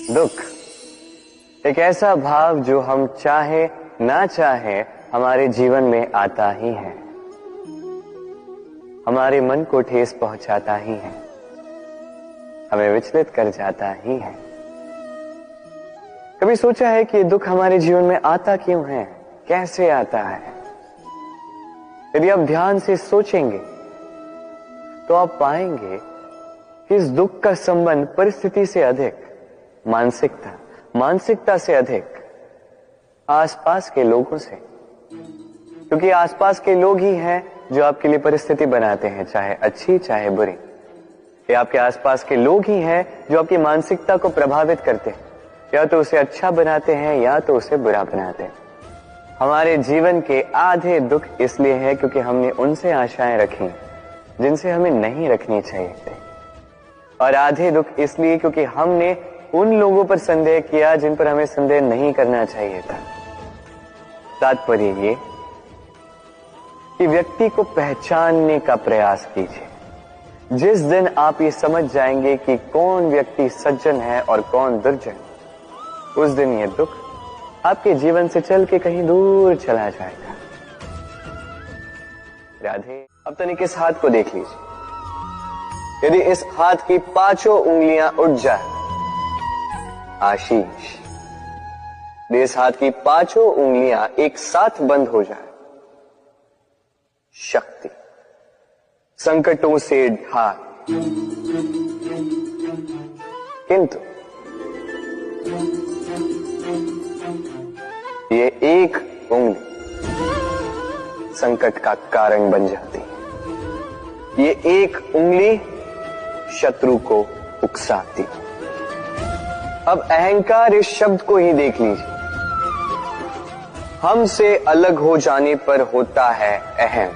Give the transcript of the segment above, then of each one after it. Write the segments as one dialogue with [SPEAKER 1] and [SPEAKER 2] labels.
[SPEAKER 1] दुख एक ऐसा भाव जो हम चाहे ना चाहे हमारे जीवन में आता ही है, हमारे मन को ठेस पहुंचाता ही है, हमें विचलित कर जाता ही है। कभी सोचा है कि दुख हमारे जीवन में आता क्यों है, कैसे आता है? यदि आप ध्यान से सोचेंगे तो आप पाएंगे कि इस दुख का संबंध परिस्थिति से अधिक मानसिकता से अधिक आसपास के लोगों से, क्योंकि आसपास के लोग ही हैं जो आपके लिए परिस्थिति बनाते हैं, चाहे अच्छी चाहे बुरी। ये आपके आसपास के लोग ही हैं जो आपकी मानसिकता को प्रभावित करते हैं, या तो उसे अच्छा बनाते हैं या तो उसे बुरा बनाते हैं। हमारे जीवन के आधे दुख इसलिए है क्योंकि हमने उनसे आशाएं रखी जिनसे हमें नहीं रखनी चाहिए थी, और आधे दुख इसलिए क्योंकि हमने उन लोगों पर संदेह किया जिन पर हमें संदेह नहीं करना चाहिए था। तात्पर्य ये कि व्यक्ति को पहचानने का प्रयास कीजिए। जिस दिन आप ये समझ जाएंगे कि कौन व्यक्ति सज्जन है और कौन दुर्जन, उस दिन ये दुख आपके जीवन से चल के कहीं दूर चला जाएगा। राधे। अब तनिक इस हाथ को देख लीजिए। यदि इस हाथ की 5 उंगलियां उठ जाए, आशीष, इस हाथ की 5 उंगलियां एक साथ बंद हो जाए, शक्ति, संकटों से ढाल। किंतु ये एक उंगली संकट का कारण बन जाती है। ये एक उंगली शत्रु को उकसाती है। अब अहंकार इस शब्द को ही देख लीजिए। हमसे अलग हो जाने पर होता है अहम।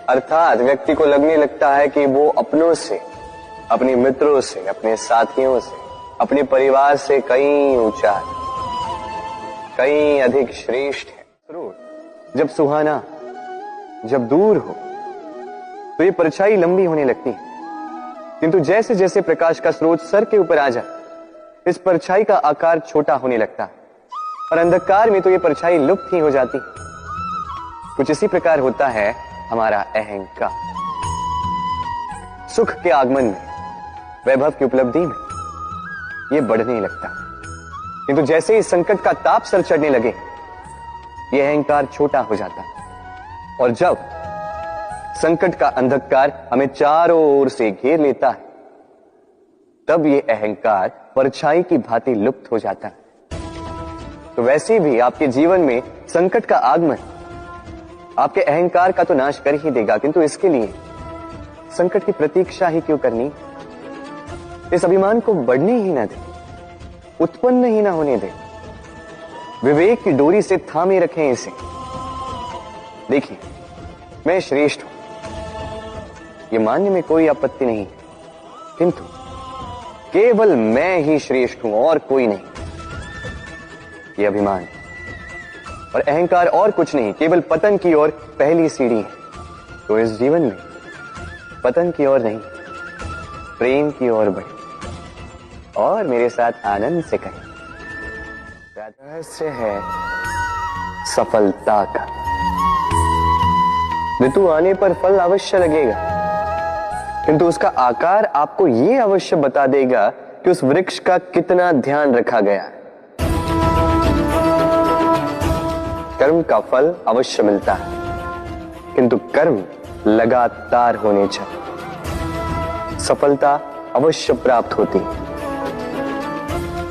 [SPEAKER 1] अर्थात व्यक्ति को लगने लगता है कि वो अपनों से, अपने मित्रों से, अपने साथियों से, अपने परिवार से कहीं ऊंचा है, कहीं अधिक श्रेष्ठ है। जब सुहाना, जब दूर हो तो ये परछाई लंबी होने लगती है, किंतु जैसे जैसे प्रकाश का स्रोत सर के ऊपर आ जाए, इस परछाई का आकार छोटा होने लगता है, और अंधकार में तो ये परछाई लुप्त ही हो जाती। कुछ इसी प्रकार होता है हमारा अहंकार। सुख के आगमन में, वैभव की उपलब्धि में ये बढ़ने लगता, किंतु जैसे ही संकट का ताप सर चढ़ने लगे, ये अहंकार छोटा हो जाता, और जब संकट का अंधकार हमें चारों ओर से घेर लेता है, तब ये अहंकार परछाई की भांति लुप्त हो जाता है। तो वैसे भी आपके जीवन में संकट का आगमन आपके अहंकार का तो नाश कर ही देगा, किंतु इसके लिए संकट की प्रतीक्षा ही क्यों करनी? इस अभिमान को बढ़ने ही ना दे, उत्पन्न ही ना होने दे। विवेक की डोरी से थामे रखें इसे। देखिए, मैं श्रेष्ठ हूं, ये मानने में कोई आपत्ति नहीं, किंतु केवल मैं ही श्रेष्ठ हूं और कोई नहीं। ये अभिमान और अहंकार और कुछ नहीं, केवल पतन की ओर पहली सीढ़ी है। तो इस जीवन में पतन की ओर नहीं, प्रेम की ओर बढ़े, और मेरे साथ आनंद से कहें, रहस्य है सफलता का। ऋतु आने पर फल अवश्य लगेगा, किंतु उसका आकार आपको यह अवश्य बता देगा कि उस वृक्ष का कितना ध्यान रखा गया है। कर्म का फल अवश्य मिलता है, किंतु कर्म लगातार होने चाहिए। सफलता अवश्य प्राप्त होती है,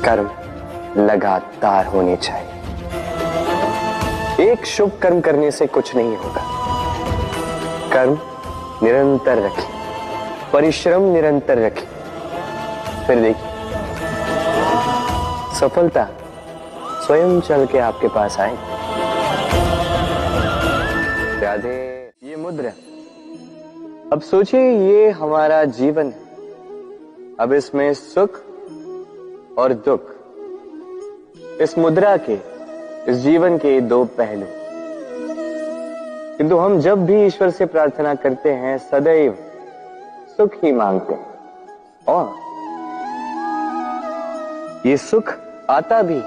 [SPEAKER 1] कर्म लगातार होने चाहिए। एक शुभ कर्म करने से कुछ नहीं होगा। कर्म निरंतर रखिए, परिश्रम निरंतर रखिए, फिर देखिए सफलता स्वयं चल के आपके पास आएगी। राधे। ये मुद्रा, अब सोचिए ये हमारा जीवन है। अब इसमें सुख और दुख, इस मुद्रा के, इस जीवन के 2 पहलू। किंतु हम जब भी ईश्वर से प्रार्थना करते हैं, सदैव सुख ही मांगते हैं, और ये सुख आता भी,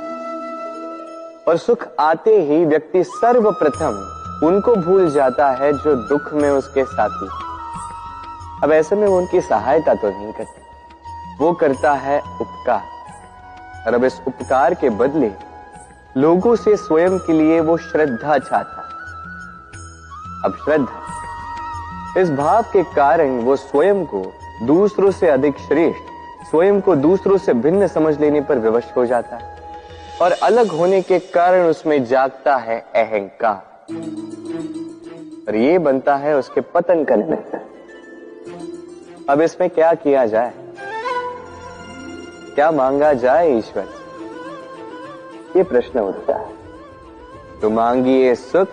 [SPEAKER 1] और सुख आते ही व्यक्ति सर्वप्रथम उनको भूल जाता है जो दुख में उसके साथी। अब ऐसे में वो उनकी सहायता तो नहीं करता, वो करता है उपकार, और अब इस उपकार के बदले लोगों से स्वयं के लिए वो श्रद्धा चाहता। अब श्रद्धा, इस भाव के कारण वो स्वयं को दूसरों से अधिक श्रेष्ठ, स्वयं को दूसरों से भिन्न समझ लेने पर विवश हो जाता है, और अलग होने के कारण उसमें जागता है अहंकार, और ये बनता है उसके पतन का निमित्त। अब इसमें क्या किया जाए, क्या मांगा जाए ईश्वर से, ये प्रश्न उठता है। तो मांगिए सुख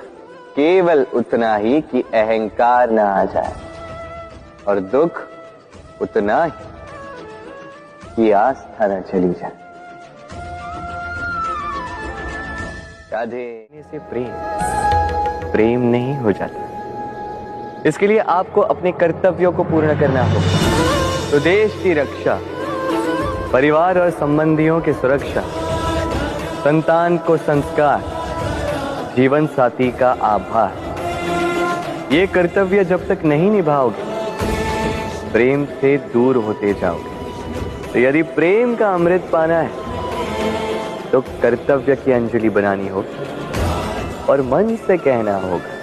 [SPEAKER 1] केवल उतना ही कि अहंकार ना आ जाए, और दुख उतना ही कि आस्था न चली जाए। राधे से प्रेम नहीं हो जाता। इसके लिए आपको अपने कर्तव्यों को पूर्ण करना होगा। तो देश की रक्षा, परिवार और संबंधियों की सुरक्षा, संतान को संस्कार, जीवन साथी का आभार, ये कर्तव्य जब तक नहीं निभाओगे प्रेम से दूर होते जाओगे। तो यदि प्रेम का अमृत पाना है तो कर्तव्य की अंजलि बनानी होगी और मन से कहना होगा।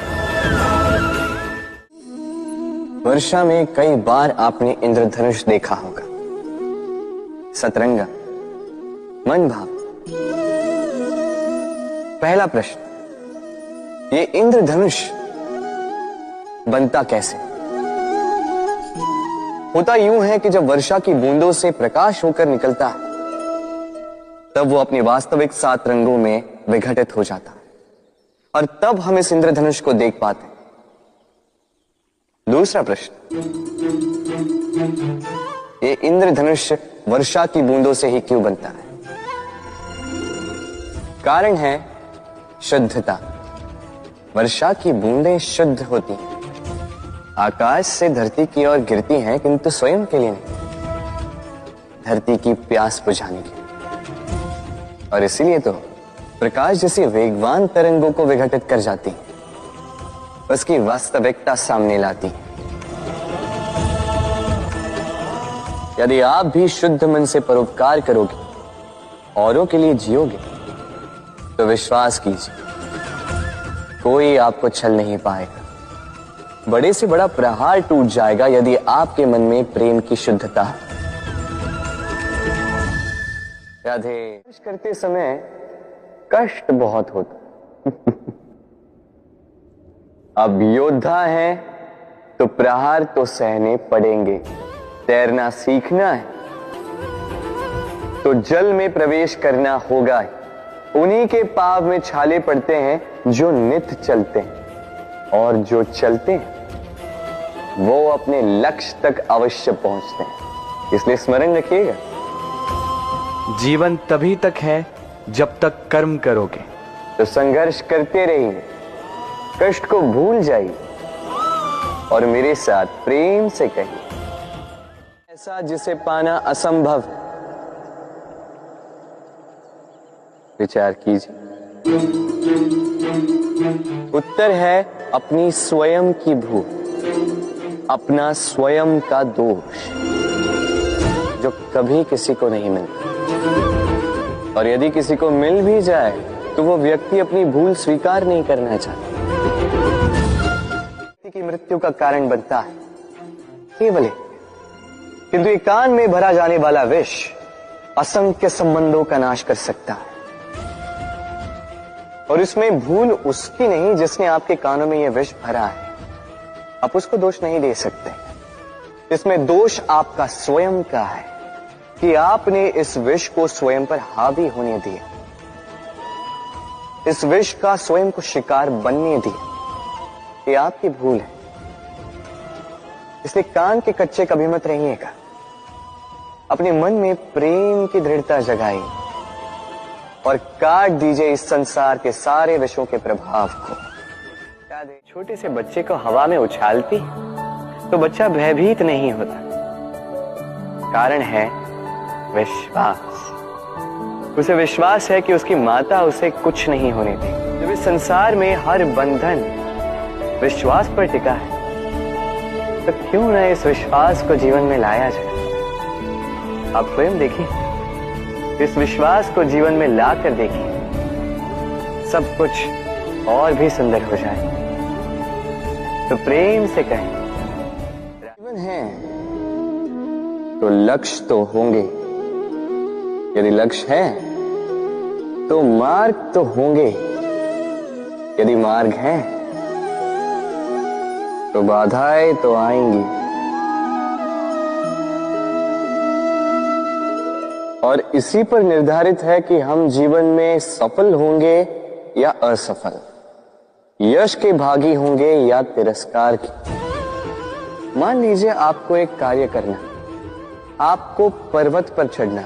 [SPEAKER 1] वर्षा में कई बार आपने इंद्रधनुष देखा होगा, सतरंगा, मन भाव। पहला प्रश्न, ये इंद्रधनुष बनता कैसे? होता यूं है कि जब वर्षा की बूंदों से प्रकाश होकर निकलता है तब वो अपने वास्तविक 7 रंगों में विघटित हो जाता है, और तब हम इस इंद्रधनुष को देख पाते हैं। दूसरा प्रश्न, ये इंद्रधनुष वर्षा की बूंदों से ही क्यों बनता है? कारण है शुद्धता। वर्षा की बूंदें शुद्ध होती हैं, आकाश से धरती की ओर गिरती हैं, किंतु स्वयं के लिए नहीं, धरती की प्यास बुझाने के लिए। और इसीलिए तो प्रकाश जैसी वेगवान तरंगों को विघटित कर जाती है, उसकी वास्तविकता सामने लाती है। यदि आप भी शुद्ध मन से परोपकार करोगे, औरों के लिए जियोगे, तो विश्वास कीजिए कोई आपको छल नहीं पाएगा। बड़े से बड़ा प्रहार टूट जाएगा यदि आपके मन में प्रेम की शुद्धता है। राधे करते समय कष्ट बहुत होता अब योद्धा है तो प्रहार तो सहने पड़ेंगे। तैरना सीखना है तो जल में प्रवेश करना होगा। उन्हीं के पाव में छाले पड़ते हैं जो नित्य चलते हैं, और जो चलते हैं वो अपने लक्ष्य तक अवश्य पहुंचते हैं। इसलिए स्मरण रखिएगा,
[SPEAKER 2] जीवन तभी तक है जब तक कर्म करोगे।
[SPEAKER 1] तो संघर्ष करते रहिए, कष्ट को भूल जाइए, और मेरे साथ प्रेम से कहिए, ऐसा जिसे पाना असंभव। विचार कीजिए। उत्तर है अपनी स्वयं की भूल, अपना स्वयं का दोष, जो कभी किसी को नहीं मिलता। और यदि किसी को मिल भी जाए तो वो व्यक्ति अपनी भूल स्वीकार नहीं करना चाहता। व्यक्ति की मृत्यु का कारण बनता है केवल, किंतु एक कान में भरा जाने वाला विष असंख्य संबंधों का नाश कर सकता है। और इसमें भूल उसकी नहीं जिसने आपके कानों में यह विष भरा है, आप उसको दोष नहीं दे सकते। इसमें दोष आपका स्वयं का है कि आपने इस विष को स्वयं पर हावी होने दिया, इस विष का स्वयं को शिकार बनने दिया। ये आपकी भूल है। इसलिए कान के कच्चे कभी मत रहिएगा। अपने मन में प्रेम की दृढ़ता जगाइए और काट दीजिए इस संसार के सारे विषयों के प्रभाव को। छोटे से बच्चे को हवा में उछालती तो बच्चा भयभीत नहीं होता। कारण है विश्वास। उसे विश्वास है कि उसकी माता उसे कुछ नहीं होने देगी। जब इस संसार में हर बंधन विश्वास पर टिका है, तो क्यों न इस विश्वास को जीवन में लाया जाए। आप स्वयं देखिए, इस विश्वास को जीवन में लाकर देखिए, सब कुछ और भी सुंदर हो जाए। तो प्रेम से कहें, जीवन है तो लक्ष्य तो होंगे, यदि लक्ष्य है तो मार्ग तो होंगे, यदि मार्ग है तो बाधाएं तो आएंगी। और इसी पर निर्धारित है कि हम जीवन में सफल होंगे या असफल, यश के भागी होंगे या तिरस्कार के। मान लीजिए आपको एक कार्य करना, आपको पर्वत पर चढ़ना,